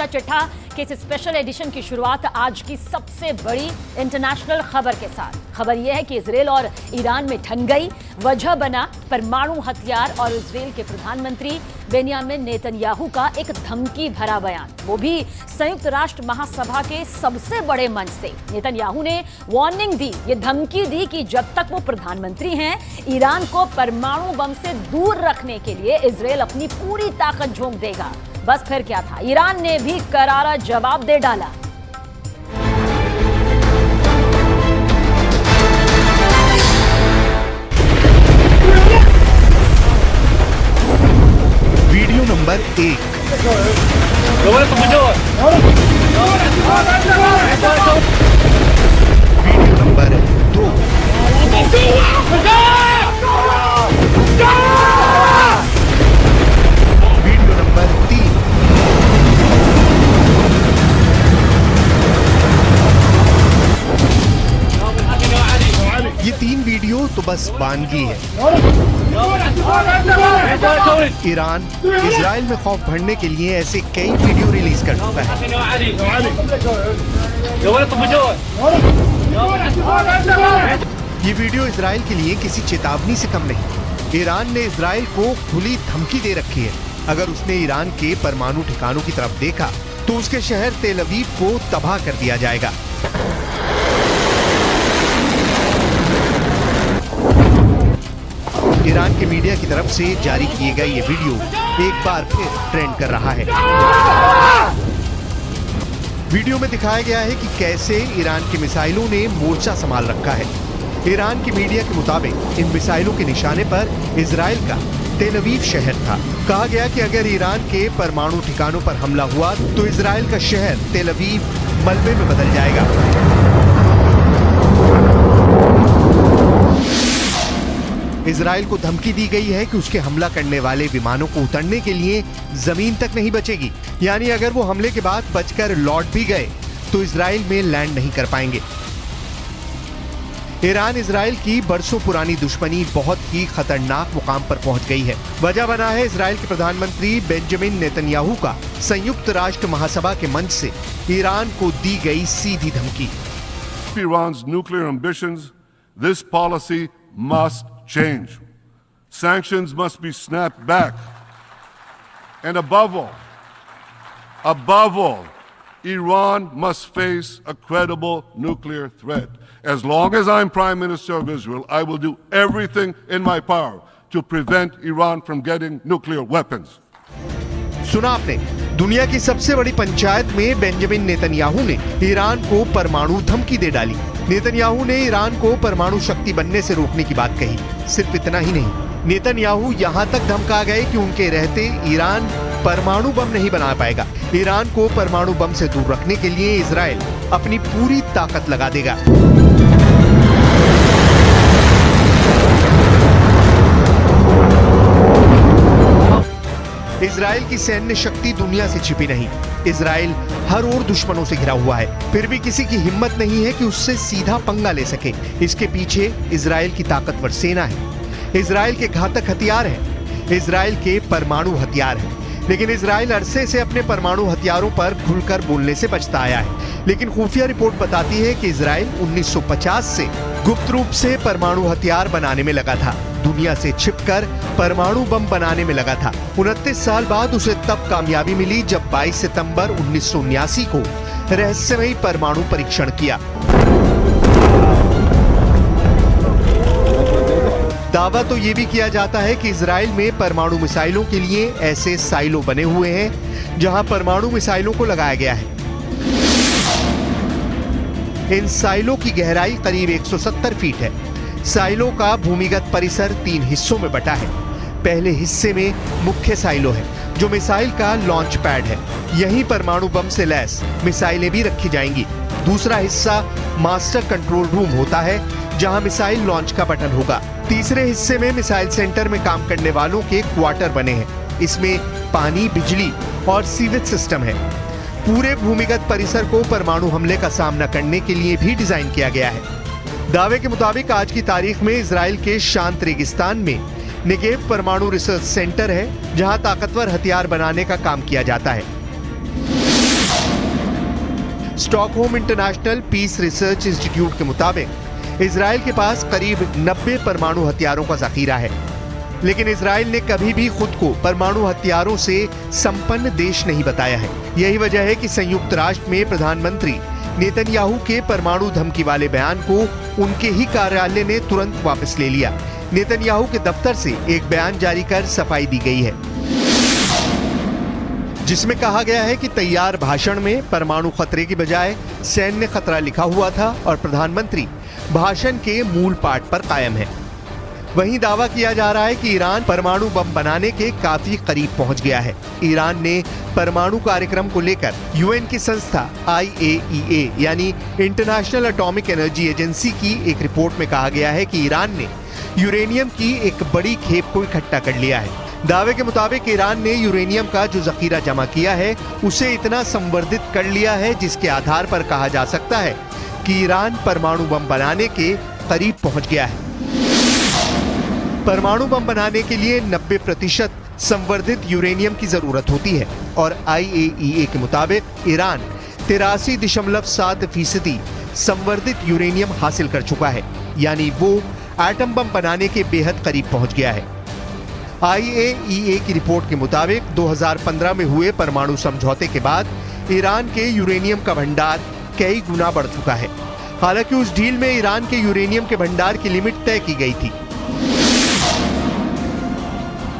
का चिट्ठा के इस स्पेशल एडिशन की शुरुआत आज की सबसे बड़ी इंटरनेशनल खबर के साथ। खबर यह है कि इजरायल और ईरान में ठन गई, वजह बना परमाणु हथियार और इजरायल के प्रधानमंत्री बेंजामिन नेतन्याहू का एक धमकी भरा बयान, वो भी संयुक्त राष्ट्र महासभा के सबसे बड़े मंच से। नेतन्याहू ने वार्निंग दी, ये धमकी दी कि जब तक वो प्रधानमंत्री हैं, ईरान को परमाणु बम से दूर रखने के लिए इजरायल अपनी पूरी ताकत झोंक देगा। बस फिर क्या था, ईरान ने भी करारा जवाब दे डाला। Video number 1। Video number 2। Video number 3। ये 3 वीडियो तो बस वानगी है। ईरान इजराइल में खौफ बढ़ने के लिए ऐसे कई वीडियो रिलीज कर चुका है। ये वीडियो इजराइल के लिए किसी चेतावनी से कम नहीं। ईरान ने इजराइल को खुली धमकी दे रखी है, अगर उसने ईरान के परमाणु ठिकानों की तरफ देखा तो उसके शहर तेल अवीव को तबाह कर दिया जाएगा। ईरान के मीडिया की तरफ से जारी किए गए ये वीडियो एक बार फिर ट्रेंड कर रहा है। वीडियो में दिखाया गया है कि कैसे ईरान के मिसाइलों ने मोर्चा संभाल रखा है। ईरान की मीडिया के मुताबिक इन मिसाइलों के निशाने पर इजराइल का तेल अवीव शहर था। कहा गया कि अगर ईरान के परमाणु ठिकानों पर हमला हुआ तो इजराइल का शहर तेल अवीव मलबे में बदल जाएगा। इजराइल को धमकी दी गई है कि उसके हमला करने वाले विमानों को उतरने के लिए जमीन तक नहीं बचेगी, यानी अगर वो हमले के बाद बचकर लौट भी गए तो इजराइल में लैंड नहीं कर पाएंगे। ईरान इजराइल की बरसों पुरानी दुश्मनी बहुत ही खतरनाक मुकाम पर पहुंच गई है। वजह बना है इजराइल के प्रधानमंत्री बेंजामिन नेतन्याहू का संयुक्त राष्ट्र महासभा के मंच से ईरान को दी गई सीधी धमकी। Iran's nuclear ambitions, this policy must change. Sanctions must be snapped back. And above all, Iran must face a credible nuclear threat. As long as I'm Prime Minister of Israel, I will do everything in my power to prevent Iran from getting nuclear weapons. सुना आपने, दुनिया की सबसे बड़ी पंचायत में Benjamin Netanyahu ने Iran को परमाणु धमकी दे डाली। नेतन्याहू ने ईरान को परमाणु शक्ति बनने से रोकने की बात कही। सिर्फ इतना ही नहीं, नेतन्याहू यहां तक धमका गए कि उनके रहते ईरान परमाणु बम नहीं बना पाएगा। ईरान को परमाणु बम से दूर रखने के लिए इजराइल अपनी पूरी ताकत लगा देगा। इजराइल की सैन्य शक्ति दुनिया से छिपी नहीं। इजराइल हर ओर दुश्मनों से घिरा हुआ है, फिर भी किसी की हिम्मत नहीं है कि उससे सीधा पंगा ले सके। इसके पीछे इजराइल की ताकतवर सेना है, इजराइल के घातक हथियार हैं, इजराइल के परमाणु हथियार हैं। लेकिन इजराइल अरसे से अपने परमाणु हथियारों पर खुलकर बोलने से बचता आया है। लेकिन खुफिया रिपोर्ट बताती है कि इजराइल 1950 से गुप्त रूप से परमाणु हथियार बनाने में लगा था, दुनिया से छिपकर परमाणु बम बनाने में लगा था। 29 साल बाद उसे तब कामयाबी मिली जब 22 सितंबर 1979 को रहस्यमयी परमाणु परीक्षण किया। दावा तो ये भी किया जाता है कि इजराइल में परमाणु मिसाइलों के लिए ऐसे साइलो बने हुए हैं जहां परमाणु मिसाइलों को लगाया गया है। इन साइलो की गहराई करीब 170 फीट है। साइलो का भूमिगत परिसर 3 हिस्सों में बटा है। पहले हिस्से में मुख्य साइलो है, जो मिसाइल का लॉन्च पैड है। यहीं परमाणु बम से लैस मिसाइलें भी रखी जाएंगी। दूसरा हिस्सा मास्टर कंट्रोल रूम होता है, जहां मिसाइल लॉन्च का बटन होगा। तीसरे हिस्से में मिसाइल सेंटर में काम करने वालों के क्वार्टर बने हैं। इसमें पानी, बिजली और सीवेज सिस्टम है। पूरे भूमिगत परिसर को परमाणु हमले का सामना करने के लिए भी डिजाइन किया गया है। दावे के मुताबिक आज की तारीख में इजराइल के शांत रेगिस्तान में नेगेव परमाणु रिसर्च सेंटर है, जहां ताकतवर हथियार बनाने का काम किया जाता है। Stockholm International Peace Research Institute के मुताबिक इजराइल के पास करीब 90 परमाणु हथियारों का जखीरा है, लेकिन इजराइल ने कभी भी खुद को परमाणु हथियारों से संपन्न देश नहीं बताया है। यही वजह है कि संयुक्त राष्ट्र में प्रधानमंत्री नेतन्याहू के परमाणु धमकी वाले बयान को उनके ही कार्यालय ने तुरंत वापस ले लिया। नेतन्याहू के दफ्तर से एक बयान जारी कर सफाई दी गई है, जिसमें कहा गया है कि तैयार भाषण में परमाणु खतरे की बजाय सैन्य खतरा लिखा हुआ था और प्रधानमंत्री भाषण के मूल पाठ पर कायम है। वहीं दावा किया जा रहा है कि ईरान परमाणु बम बनाने के काफी करीब पहुंच गया है। ईरान ने परमाणु कार्यक्रम को लेकर यूएन की संस्था IAEA यानी इंटरनेशनल एटॉमिक एनर्जी एजेंसी की एक रिपोर्ट में कहा गया है कि ईरान ने यूरेनियम की एक बड़ी खेप को इकट्ठा कर लिया है। दावे के मुताबिक ईरान ने यूरेनियम का जो जखीरा जमा किया है उसे इतना संवर्धित कर लिया है जिसके आधार पर कहा जा सकता है कि ईरान परमाणु बम बनाने के करीब पहुंच गया है। परमाणु बम बनाने के लिए 90% संवर्धित यूरेनियम की जरूरत होती है और IAEA के मुताबिक ईरान 83.7% संवर्धित यूरेनियम हासिल कर चुका है, यानी वो एटम बम बनाने के बेहद करीब पहुंच गया है। IAEA की रिपोर्ट के मुताबिक 2015 में हुए परमाणु समझौते के बाद ईरान के यूरेनियम का भंडार कई गुना बढ़ चुका है। हालांकि उस डील में ईरान के यूरेनियम के भंडार की लिमिट तय की गई थी।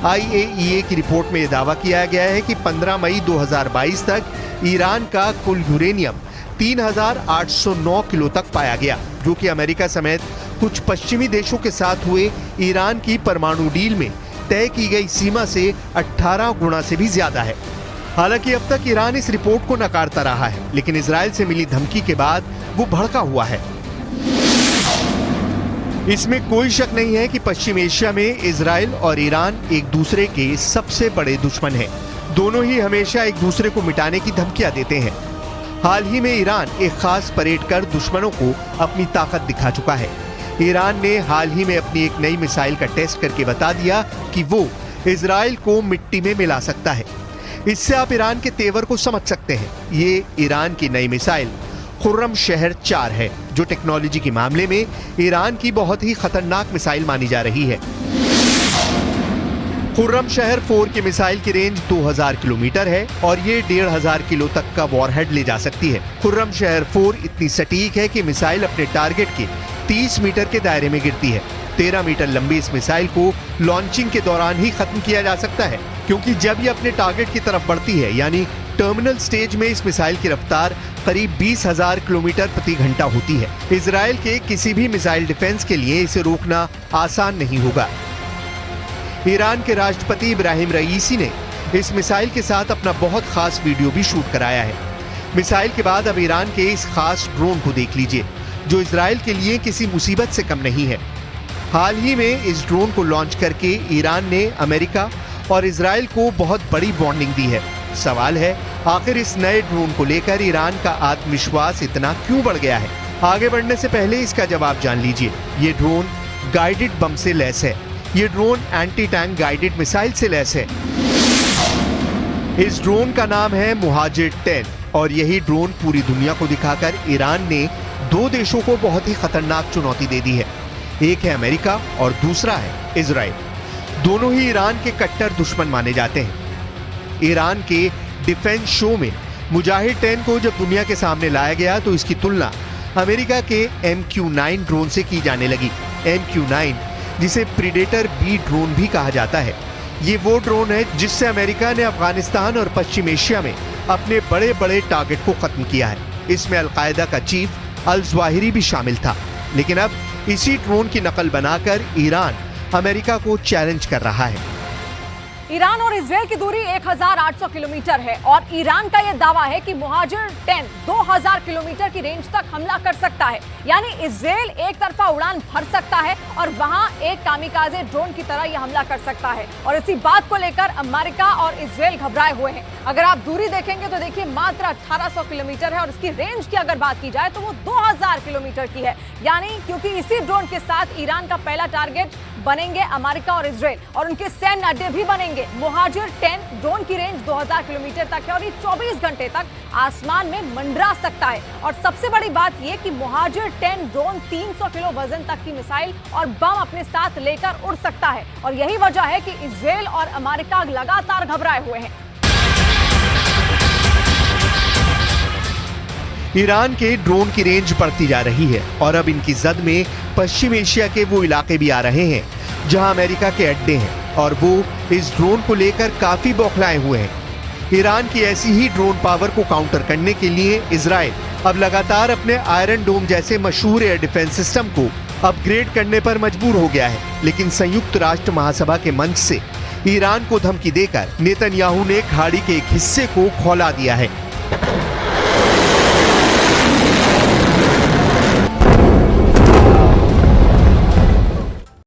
IAEA की रिपोर्ट में यह दावा किया गया है कि 15 मई 2022 तक ईरान का कुल यूरेनियम 3,809 किलो तक पाया गया, जो कि अमेरिका समेत कुछ पश्चिमी देशों के साथ हुए ईरान की परमाणु डील में तय की गई सीमा से 18 गुना से भी ज्यादा है। हालांकि अब तक ईरान इस रिपोर्ट को नकारता रहा है, लेकिन इजराइल से मिली धमकी के बाद वो भड़का हुआ है। इसमें कोई शक नहीं है कि पश्चिम एशिया में इजराइल और ईरान एक दूसरे के सबसे बड़े दुश्मन हैं। दोनों ही हमेशा एक दूसरे को मिटाने की धमकियां देते हैं। हाल ही में ईरान एक खास परेड कर दुश्मनों को अपनी ताकत दिखा चुका है। ईरान ने हाल ही में अपनी एक नई मिसाइल का टेस्ट करके बता दिया कि वो इजराइल को मिट्टी में मिला सकता है। इससे आप ईरान के तेवर को समझ सकते हैं। ये ईरान की नई मिसाइल खुर्रम शहर 4 है, जो टेक्नोलॉजी के मामले में ईरान की बहुत ही खतरनाक मिसाइल मानी जा रही है। खुर्रम शहर 4 की मिसाइल की रेंज 2000 किलोमीटर है और ये 1500 किलो तक का वॉरहेड ले जा सकती है। खुर्रम शहर 4 इतनी सटीक है कि मिसाइल अपने टारगेट के 30 मीटर के दायरे में गिरती है। 13 मीटर लंबी इस मिसाइल को लॉन्चिंग के दौरान ही खत्म किया जा सकता है, क्योंकि जब ये अपने टारगेट की तरफ बढ़ती है, यानी टर्मिनल स्टेज में इस मिसाइल की रफ्तार करीब 20,000 किलोमीटर प्रति घंटा होती है। इजराइल के किसी भी मिसाइल डिफेंस के लिए इसे रोकना आसान नहीं होगा। ईरान के राष्ट्रपति इब्राहिम रईसी ने इस मिसाइल के साथ अपना बहुत खास वीडियो भी शूट कराया है। मिसाइल के बाद अब ईरान के इस खास ड्रोन को देख लीजिए, जो इजराइल के लिए किसी मुसीबत से कम नहीं है। हाल ही में इस ड्रोन को लॉन्च करके ईरान ने अमेरिका और इजराइल को बहुत बड़ी वार्निंग दी है। सवाल है, आखिर इस नए ड्रोन को लेकर ईरान का आत्मविश्वास इतना क्यों बढ़ गया है? आगे बढ़ने से पहले इसका जवाब जान लीजिए। ये ड्रोन गाइडेड बम से लैस है। ये drone anti tank guided missile से लैस है। इस ड्रोन का नाम है मुहाजिर 10 और यही ड्रोन पूरी दुनिया को दिखाकर ईरान ने 2 देशों को बहुत ही खतरनाक चुनौती दे दी है। एक है अमेरिका और दूसरा है इजराइल। दोनों ही ईरान के कट्टर दुश्मन माने जाते हैं। ईरान के डिफेंस शो में मुजाहिर 10 को जब दुनिया के सामने लाया गया तो इसकी तुलना अमेरिका के MQ-9 ड्रोन से की जाने लगी। MQ-9, जिसे प्रीडेटर B ड्रोन भी कहा जाता है, ये वो ड्रोन है जिससे अमेरिका ने अफगानिस्तान और पश्चिम एशिया में अपने बड़े बड़े टारगेट को खत्म किया है। इसमें अलकायदा का चीफ अल-ज़वाहिरी भी शामिल था। लेकिन अब इसी ड्रोन की नकल बनाकर ईरान अमेरिका को चैलेंज कर रहा है। ईरान और इजराइल की दूरी 1800 किलोमीटर है और ईरान का यह दावा है कि मुहाजिर 10 2000 किलोमीटर की रेंज तक हमला कर सकता है। यानी इजराइल एक तरफा उड़ान भर सकता है और वहां एक कामिकाज़े ड्रोन की तरह यह हमला कर सकता है। और इसी बात को लेकर अमेरिका और इजराइल घबराए हुए हैं। अगर आप दूरी देखेंगे तो देखिए मात्र 1800 किलोमीटर है और इसकी रेंज की अगर बात की जाए तो वो 2000 किलोमीटर की है। यानी क्योंकि इसी ड्रोन के साथ ईरान का पहला टारगेट बनेंगे अमेरिका और इजराइल, और उनके सैन्य अड्डे भी बनेंगे। मुहाजिर 10 ड्रोन की रेंज 2000 किलोमीटर तक है और ये 24 घंटे तक आसमान में मंडरा सकता है। और सबसे बड़ी बात यह कि मुहाजिर 10 ड्रोन 300 किलो वजन तक की मिसाइल और बम अपने साथ लेकर उड़ सकता है, और यही वजह है कि इजराइल और अमेरिका लगातार घबराए हुए हैं। ईरान के ड्रोन की रेंज बढ़ती जा रही है और अब इनकी जद में पश्चिम एशिया के वो इलाके भी आ रहे हैं जहां अमेरिका के अड्डे हैं, और वो इस ड्रोन को लेकर काफी बौखलाए हुए हैं। ईरान की ऐसी ही ड्रोन पावर को काउंटर करने के लिए इजराइल अब लगातार अपने आयरन डोम जैसे मशहूर एयर डिफेंस सिस्टम को अपग्रेड करने पर मजबूर हो गया है। लेकिन संयुक्त राष्ट्र महासभा के मंच से ईरान को धमकी देकर नेतन्याहू ने खाड़ी के एक हिस्से को खौला दिया है।